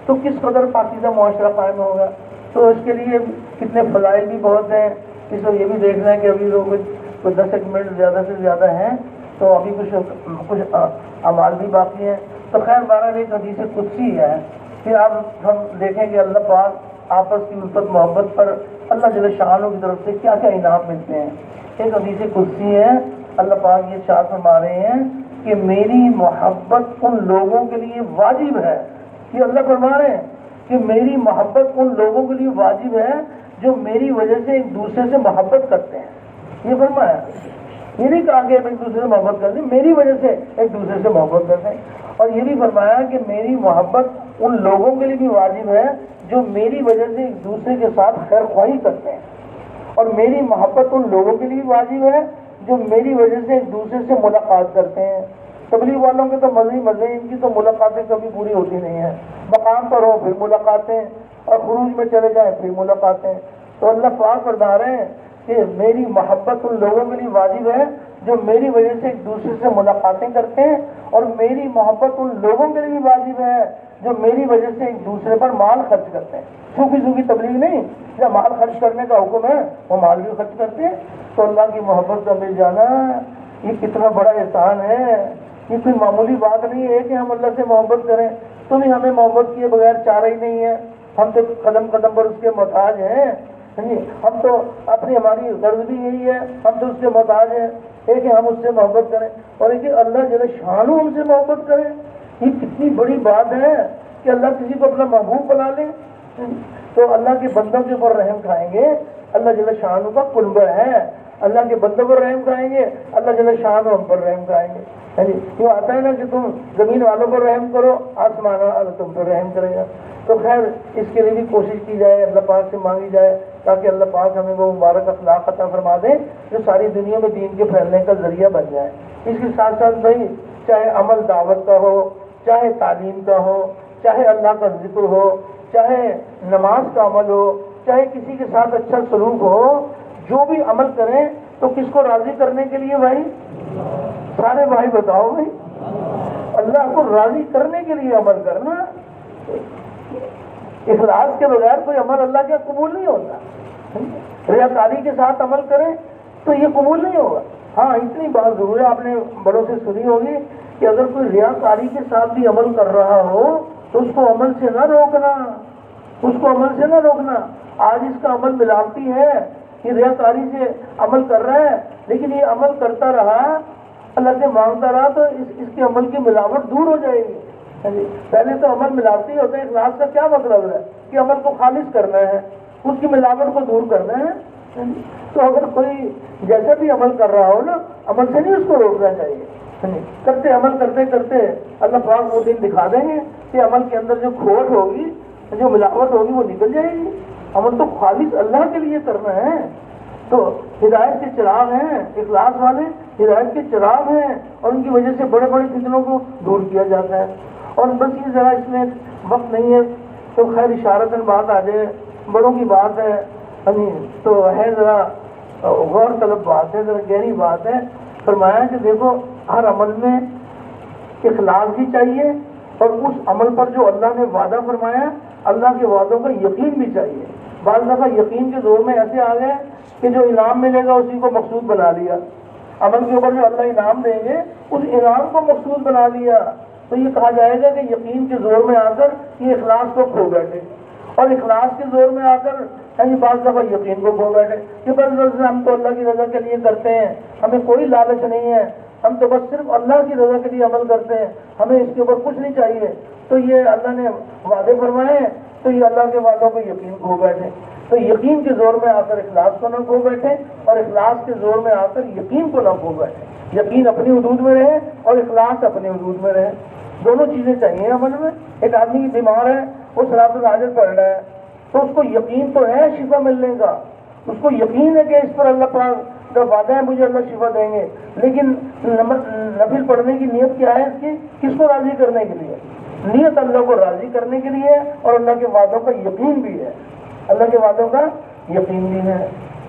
تو کس قدر پاکیزہ معاشرہ قائم ہوگا. تو اس کے لیے کتنے فضائل بھی بہت ہیں. اس کو یہ بھی دیکھنا ہے کہ ابھی لوگ کوئی 10 منٹ زیادہ سے زیادہ ہیں، تو ابھی کچھ اعمال بھی باقی ہیں. تو خیر بہرحال ایک حدیث قدسی ہے. پھر آپ ہم دیکھیں کہ اللہ پاک آپس کی الفت محبت پر اللہ جل شانہ کی طرف سے کیا کیا انعام ملتے ہیں۔ ایک حدیث قدسی ہے، اللہ پاک یہ ارشاد فرما رہے ہیں کہ میری محبت ان لوگوں کے لیے واجب ہے۔ یہ اللہ فرما رہے ہیں کہ میری محبت ان لوگوں کے لیے واجب ہے جو میری وجہ سے ایک دوسرے سے محبت کرتے ہیں۔ یہ فرمایا، یہ نہیں کہا کہ ایک دوسرے سے محبت کرتے ہیں، میری وجہ سے ایک دوسرے سے محبت کرتے ہیں۔ اور یہ بھی فرمایا کہ میری محبت ان لوگوں کے لیے بھی واجب ہے جو میری وجہ سے ایک دوسرے کے ساتھ خیر خواہی کرتے ہیں، اور میری محبت ان لوگوں کے لیے بھی واجب ہے جو میری وجہ سے ایک دوسرے سے ملاقات کرتے ہیں۔ تبلیغ والوں کے تو مزے ہی مزے، ان کی تو ملاقاتیں کبھی پوری ہوتی نہیں ہیں، مقام پر ہو پھر ملاقاتیں، اور خروج میں چلے جائیں پھر ملاقاتیں۔ تو اللہ پاک فرما رہے ہیں کہ میری محبت ان لوگوں کے لیے واجب ہے جو میری وجہ سے ایک دوسرے سے ملاقاتیں کرتے ہیں، اور میری محبت ان لوگوں کے لیے بھی واجب ہے جو میری وجہ سے ایک دوسرے پر مال خرچ کرتے ہیں۔ سوکھی تبلیغ نہیں، جب مال خرچ کرنے کا حکم ہے وہ مال بھی خرچ کرتے ہیں۔ تو اللہ کی محبت کا مل جانا یہ کتنا بڑا احسان ہے، یہ کوئی معمولی بات نہیں ہے کہ ہم اللہ سے محبت کریں۔ تو بھی ہمیں محبت کیے بغیر چارہ ہی نہیں ہے، ہم تو قدم قدم پر اس کے محتاج ہیں۔ ہم تو ہماری غرض بھی یہی ہے، ہم تو اس کے محتاج ہیں، کہ ہم اس سے محبت کریں، اور ایک اللہ جل شانہ ہم سے محبت کریں۔ یہ کتنی بڑی بات ہے کہ اللہ کسی کو اپنا محبوب بنا لے۔ تو اللہ کے بندوں کے اوپر رحم کھائیں گے، اللہ جل شانہ کا قرب ہے، اللہ کے بندوں پر رحم کھائیں گے، اللہ جل شانہ ہم پر رحم کھائیں گے۔ یہ آتا ہے نا کہ تم زمین والوں پر رحم کرو، آسمان والا تم پر رحم کرے گا۔ تو خیر اس کے لیے بھی کوشش کی جائے، اللہ پاک سے مانگی جائے تاکہ اللہ پاک ہمیں وہ مبارک اخلاق عطا فرما دے جو ساری دنیا میں دین کے پھیلنے کا ذریعہ بن جائے۔ اس کے ساتھ ساتھ بھائی چاہے عمل دعوت کا ہو، چاہے تعلیم کا ہو، چاہے اللہ کا ذکر ہو، چاہے نماز کا عمل ہو، چاہے کسی کے ساتھ اچھا سلوک ہو، جو بھی عمل کریں تو کس کو راضی کرنے کے لیے بھائی؟ سارے بھائی بتاؤ بھائی، اللہ کو راضی کرنے کے لیے عمل کرنا۔ اخلاص کے بغیر کوئی عمل اللہ کا قبول نہیں ہوتا۔ ریاکاری کے ساتھ عمل کریں تو یہ قبول نہیں ہوگا۔ ہاں اتنی بات ضرور ہے، آپ نے بڑوں سے سنی ہوگی کہ اگر کوئی ریاکاری کے ساتھ بھی عمل کر رہا ہو تو اس کو عمل سے نہ روکنا، اس کو عمل سے نہ روکنا۔ آج اس کا عمل ملاوٹی ہے، یہ ریاکاری سے عمل کر رہا ہے، لیکن یہ عمل کرتا رہا، اللہ سے مانگتا رہا، تو اس کے عمل کی ملاوٹ دور ہو جائے گی۔ پہلے تو عمل ملاوٹی ہوتا ہے۔ اخلاص کا کیا مطلب ہے کہ عمل کو خالص کرنا ہے، اس کی ملاوٹ کو دور کرنا ہے۔ تو اگر کوئی جیسا بھی عمل کر رہا ہو نا، عمل سے نہیں اس کو روکنا چاہیے۔ کرتے عمل کرتے کرتے اللہ پاک وہ دن دکھا دیں گے کہ عمل کے اندر جو کھوٹ ہوگی، جو ملاوٹ ہوگی وہ نکل جائے گی۔ عمل تو خالص اللہ کے لیے کرنا ہے۔ تو ہدایت کے چراغ ہیں اخلاص والے، ہدایت کے چراغ ہیں، اور ان کی وجہ سے بڑے بڑے فتنوں کو دور کیا جاتا ہے۔ اور بس یہ ذرا اس میں وقت نہیں ہے تو خیر اشارتاً بات آ جائے، بڑوں کی بات ہے تو ہے، ذرا غور طلب بات ہے، ذرا گہری بات ہے۔ فرمایا کہ دیکھو ہر عمل میں اخلاص بھی چاہیے، اور اس عمل پر جو اللہ نے وعدہ فرمایا اللہ کے وعدوں کا یقین بھی چاہیے۔ بعض دفعہ یقین کے زور میں ایسے آ گئے کہ جو انعام ملے گا اسی کو مقصود بنا لیا، عمل کے اوپر جو اللہ انعام دیں گے اس انعام کو مقصود بنا لیا، تو یہ کہا جائے گا کہ یقین کے زور میں آ کر یہ اخلاص کو کھو بیٹھے، اور اخلاص کے زور میں آ کر بعض دفعہ یقین کو کھو بیٹھے کہ بس ہم تو اللہ کی رضا کے لیے کرتے ہیں، ہمیں کوئی لالچ نہیں ہے، ہم تو بس صرف اللہ کی رضا کے لیے عمل کرتے ہیں، ہمیں اس کے اوپر کچھ نہیں چاہیے۔ تو یہ اللہ نے وعدے فرمائے ہیں تو یہ اللہ کے وعدوں کو یقین کھو بیٹھے، تو یقین کے زور میں آ کر اخلاص کو نہ کھو بیٹھے، اور اخلاص کے زور میں آ کر یقین کو نہ کھو بیٹھے۔ یقین اپنی حدود میں رہے اور اخلاص اپنی حدود میں رہے، دونوں چیزیں چاہیے عمل میں۔ ایک آدمی بیمار ہے، وہ صلاۃ الحاجت پڑھ رہا ہے، تو اس کو یقین تو ہے شفا ملنے کا، اس کو یقین ہے کہ اس پر اللہ پاک کا وعدہ ہے مجھے اللہ شفا دیں گے، لیکن نفل پڑھنے کی نیت کیا ہے اس کی؟ کس کو راضی کرنے کے لیے؟ نیت اللہ کو راضی کرنے کے لیے، اور اللہ کے وعدوں کا یقین بھی ہے، اللہ کے وعدوں کا یقین بھی ہے۔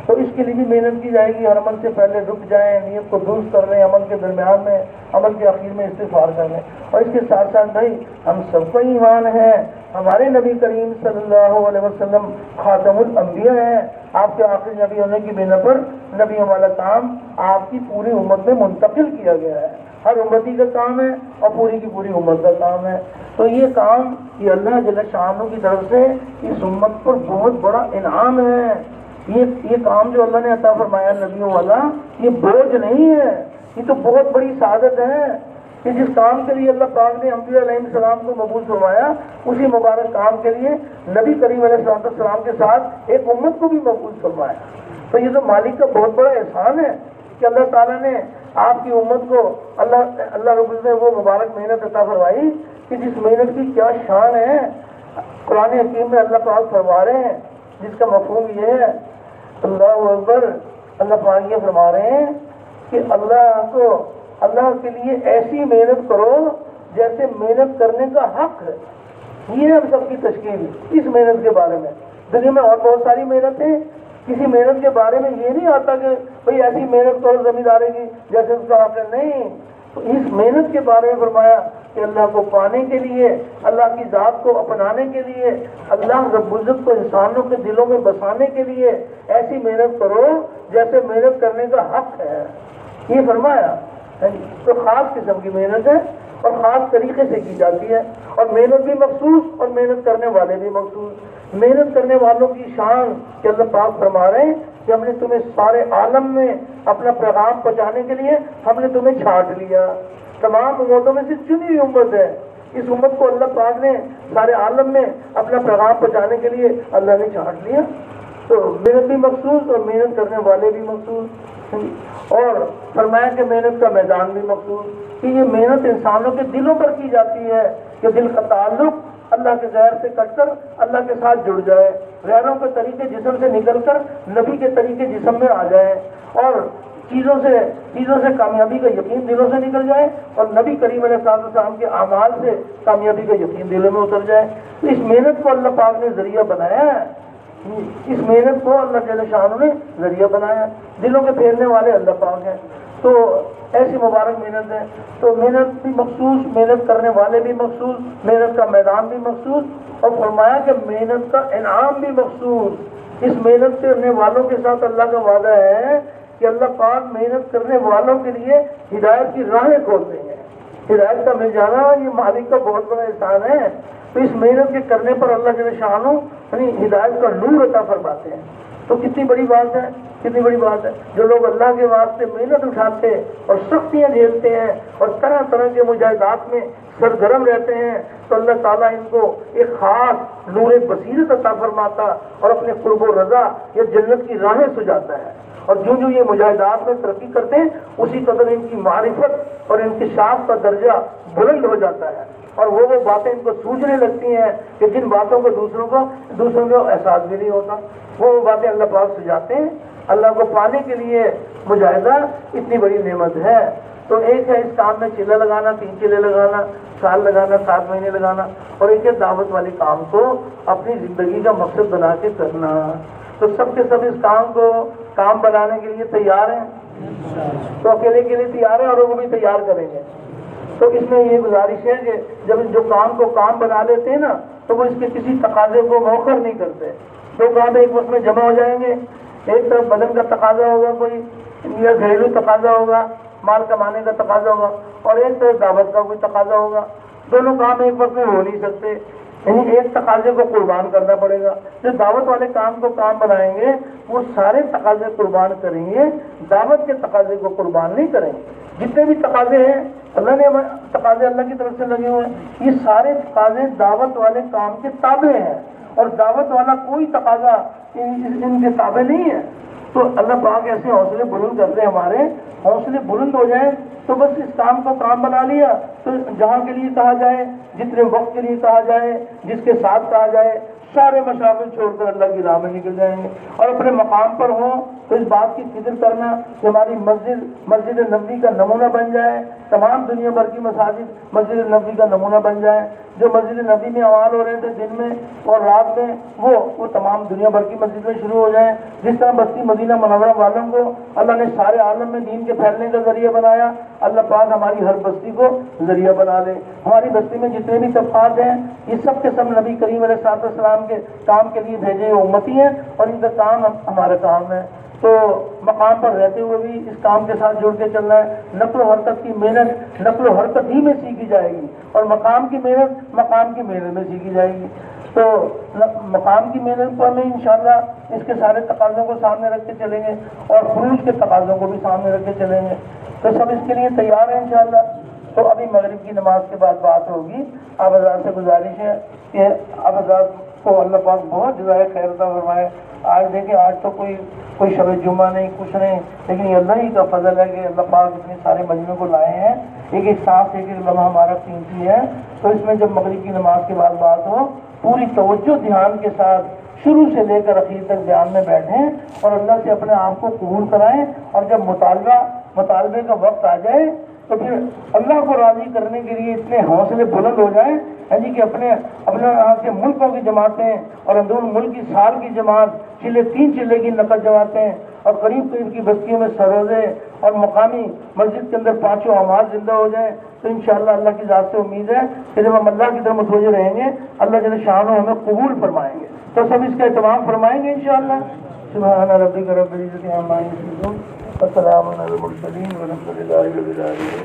تو اس کے لیے بھی محنت کی جائے گی، ہر عمل سے پہلے رک جائیں، نیت کو درست کر لیں، عمل کے درمیان میں، عمل کے آخر میں استغفار کر لیں۔ اور اس کے ساتھ ساتھ بھائی ہم سب کو ایمان ہے، ہمارے نبی کریم صلی اللہ علیہ وسلم خاتم الانبیاء ہیں، آپ کے آخری نبی ہونے کی بنا پر نبیوں والا کام آپ کی پوری امت میں منتقل کیا گیا ہے، ہر امتی کا کام ہے اور پوری کی پوری امت کا کام ہے۔ تو یہ کام یہ اللہ جل شانہ کی طرف سے اس امت پر بہت بڑا انعام ہے، یہ کام جو اللہ نے عطا فرمایا نبیوں والا، یہ بوجھ نہیں ہے، یہ تو بہت بڑی سعادت ہے کہ جس کام کے لیے اللہ پاک نے انبیاء علیہ السلام کو مبعوث فرمایا، اسی مبارک کام کے لیے نبی کریم علیہ السلام کے ساتھ ایک امت کو بھی مبعوث فرمایا۔ تو یہ تو مالک کا بہت بڑا احسان ہے کہ اللہ تعالیٰ نے آپ کی امت کو اللہ رب العزت نے وہ مبارک محنت عطا فرمائی کہ جس محنت کی کیا شان ہے۔ قرآن حکیم میں اللہ پاک فرما رہے ہیں، جس کا مفہوم یہ ہے، اللہ اکبر، اللہ پاک یہ فرما رہے ہیں کہ اللہ کے لیے ایسی محنت کرو جیسے محنت کرنے کا حق ہے۔ یہ ہے ہم سب کی تشکیل اس محنت کے بارے میں۔ دنیا میں اور بہت ساری محنتیں، کسی محنت کے بارے میں یہ نہیں آتا کہ بھئی ایسی محنت کرو زمینداری کی جیسے اس کا حق ہے، نہیں۔ تو اس محنت کے بارے میں فرمایا کہ اللہ کو پانے کے لیے، اللہ کی ذات کو اپنانے کے لیے، اللہ رب العزت کو انسانوں کے دلوں میں بسانے کے لیے ایسی محنت کرو جیسے محنت کرنے کا حق ہے، یہ فرمایا۔ تو خاص قسم کی محنت ہے اور خاص طریقے سے کی جاتی ہے، اور محنت بھی مخصوص اور محنت کرنے والے بھی مخصوص۔ محنت کرنے والوں کی شان کہ اللہ پاک فرما رہے ہیں کہ ہم نے تمہیں سارے عالم میں اپنا پیغام پہنچانے کے لیے ہم نے تمہیں چھانٹ لیا، تمام امتوں میں سے چنی ہوئی امت ہے۔ اس امت کو اللہ پاک نے سارے عالم میں اپنا پیغام پہنچانے کے لیے اللہ نے چھانٹ لیا۔ تو محنت بھی مخصوص اور محنت کرنے والے بھی مخصوص، اور فرمایا کہ محنت کا میدان بھی مخصوص، کہ یہ محنت انسانوں کے دلوں پر کی جاتی ہے کہ دل کا تعلق اللہ کے غیر سے کٹ کر اللہ کے ساتھ جڑ جائے، غیروں کے طریقے جسم سے نکل کر نبی کے طریقے جسم میں آ جائے، اور چیزوں سے کامیابی کا یقین دلوں سے نکل جائے، اور نبی کریم علیہ السلام کے اعمال سے کامیابی کا یقین دلوں میں اتر جائے۔ تو اس محنت کو اللہ پاک نے ذریعہ بنایا ہے، اس محنت کو اللہ جل شانہ نے ذریعہ بنایا، دلوں کے پھیرنے والے اللہ پاک ہیں۔ تو ایسی مبارک محنت ہے، تو محنت بھی مخصوص، محنت کرنے والے بھی مخصوص، محنت کا میدان بھی مخصوص، اور فرمایا کہ محنت کا انعام بھی مخصوص۔ اس محنت کرنے والوں کے ساتھ اللہ کا وعدہ ہے کہ اللہ پاک محنت کرنے والوں کے لیے ہدایت کی راہیں کھولتے ہیں۔ ہدایت کا مل جانا یہ مالک کا بہت بڑا احسان ہے۔ تو اس محنت کے کرنے پر اللہ جل شانہ یعنی ہدایت کا نور عطا فرماتے ہیں۔ تو کتنی بڑی بات ہے، کتنی بڑی بات ہے۔ جو لوگ اللہ کے واسطے محنت اٹھاتے اور سختیاں جھیلتے ہیں اور طرح طرح کے مجاہدات میں سرگرم رہتے ہیں، تو اللہ تعالیٰ ان کو ایک خاص نور بصیرت عطا فرماتا اور اپنے قرب و رضا یا جنت کی راہیں سجاتا ہے۔ اور جو یہ مجاہدات میں ترقی کرتے ہیں، اسی قدر ان کی معرفت اور انکشاف کا درجہ بلند ہو جاتا ہے، اور وہ باتیں ان کو سوچنے لگتی ہیں کہ جن باتوں کو دوسروں کو احساس بھی نہیں ہوتا، وہ باتیں اللہ پاک سجاتے ہیں۔ اللہ کو پانے کے لیے مجاہدہ اتنی بڑی نعمت ہے۔ تو ایک ہے اس کام میں چلہ لگانا، 3 چلے لگانا، سال لگانا، 7 مہینے لگانا، اور ایک ہے دعوت والے کام کو اپنی زندگی کا مقصد بنا کے کرنا۔ تو سب کے سب اس کام کو کام بنانے کے لیے تیار ہیں، تو اکیلے کے لیے تیار ہیں اور وہ بھی تیار کریں گے۔ تو اس میں یہ گزارش ہے کہ جب جو کام کو کام بنا لیتے ہیں نا، تو وہ اس کے کسی تقاضے کو موخر نہیں کرتے۔ 2 کام ایک وقت میں جمع ہو جائیں گے، ایک طرف بدن کا تقاضا ہوگا، کوئی یا گھریلو تقاضا ہوگا، مال کمانے کا تقاضا ہوگا، اور ایک طرف دعوت کا کوئی تقاضا ہوگا۔ دونوں کام ایک وقت میں ہو نہیں سکتے، یعنی ایک تقاضے کو قربان کرنا پڑے گا۔ جو دعوت والے کام کو کام بنائیں گے وہ سارے تقاضے قربان کریں گے، دعوت کے تقاضے کو قربان نہیں کریں گے۔ جتنے بھی تقاضے ہیں اللہ نے تقاضے اللہ کی طرف سے لگے ہوئے ہیں، یہ سارے تقاضے دعوت والے کام کے تابع ہیں، اور دعوت والا کوئی تقاضا ان کے تابع نہیں ہے۔ تو اللہ پاک ایسے حوصلے بلند کر دیں، ہمارے حوصلے بلند ہو جائیں، تو بس اس کام کو کام بنا لیا، تو جہاں کے لیے کہا جائے، جتنے وقت کے لیے کہا جائے، جس کے ساتھ کہا جائے، سارے مشاغل چھوڑ کر اللہ کی راہ میں نکل جائیں گے، اور اپنے مقام پر ہوں تو اس بات کی فکر کرنا کہ ہماری مسجد نبوی کا نمونہ بن جائے، تمام دنیا بھر کی مساجد مسجد نبوی کا نمونہ بن جائے۔ جو مسجد نبی میں اعمال ہو رہے تھے دن میں اور رات میں، وہ تمام دنیا بھر کی مسجد میں شروع ہو جائیں۔ جس طرح بستی مدینہ منورہ والوں کو اللہ نے سارے عالم میں دین کے پھیلنے کا ذریعہ بنایا، اللہ پاک ہماری ہر بستی کو ذریعہ بنا لے۔ ہماری بستی میں جتنے بھی طبقات ہیں، یہ سب کے سب نبی کریم علیہ السلام کے کام کے لیے بھیجے ہوئے امتی ہیں، اور ان کا کام ہمارا کام ہے۔ تو مقام پر رہتے ہوئے بھی اس کام کے ساتھ جڑ کے چلنا ہے۔ نقل و حرکت کی محنت نقل و حرکت ہی میں سیکھی جائے گی، اور مقام کی محنت مقام کی محنت میں سیکھی جائے گی۔ تو مقام کی محنت کو ہمیں انشاءاللہ اس کے سارے تقاضوں کو سامنے رکھ کے چلیں گے اور خروج کے تقاضوں کو بھی سامنے رکھ کے چلیں گے، تو سب اس کے لیے تیار ہیں انشاءاللہ۔ تو ابھی مغرب کی نماز کے بعد بات ہوگی۔ آپ حضرات سے گزارش ہے کہ آپ حضرات کو اللہ پاک بہت جزائے خیر عطا فرمائے۔ آج دیکھیں، آج تو کوئی شب جمعہ نہیں، کچھ نہیں، لیکن یہ اللہ ہی کا فضل ہے کہ اللہ پاک اتنے سارے مجمع کو لائے ہیں۔ ایک ایک سانس، ایک ایک لمحہ ہمارا قیمتی ہے، تو اس میں جب مغرب کی نماز کے بعد بات ہو، پوری توجہ دھیان کے ساتھ شروع سے لے کر اخیر تک دھیان میں بیٹھیں اور اللہ سے اپنے آپ کو قبول کرائیں، اور جب مطالبے کا وقت آ جائے تو پھر اللہ کو راضی کرنے کے لیے اتنے حوصلے بلند ہو جائیں کہ اپنے یہاں سے ملکوں کی جماعتیں اور اندرون ملک کی سال کی جماعت تین چلے کی نقل جماعتیں اور قریب کی بستیوں میں سروزے اور مقامی مسجد کے اندر 5 اعمال زندہ ہو جائیں، تو انشاءاللہ اللہ کی ذات سے امید ہے کہ جب ہم اللہ کی طرف متوجہ رہیں گے، اللہ جل شانہ ہمیں قبول فرمائیں گے، تو سب اس کا اہتمام فرمائیں گے انشاءاللہ۔ سبحان ربک رب العزت عما یصفون وسلام علی المرسلین والحمد للہ رب العالمین۔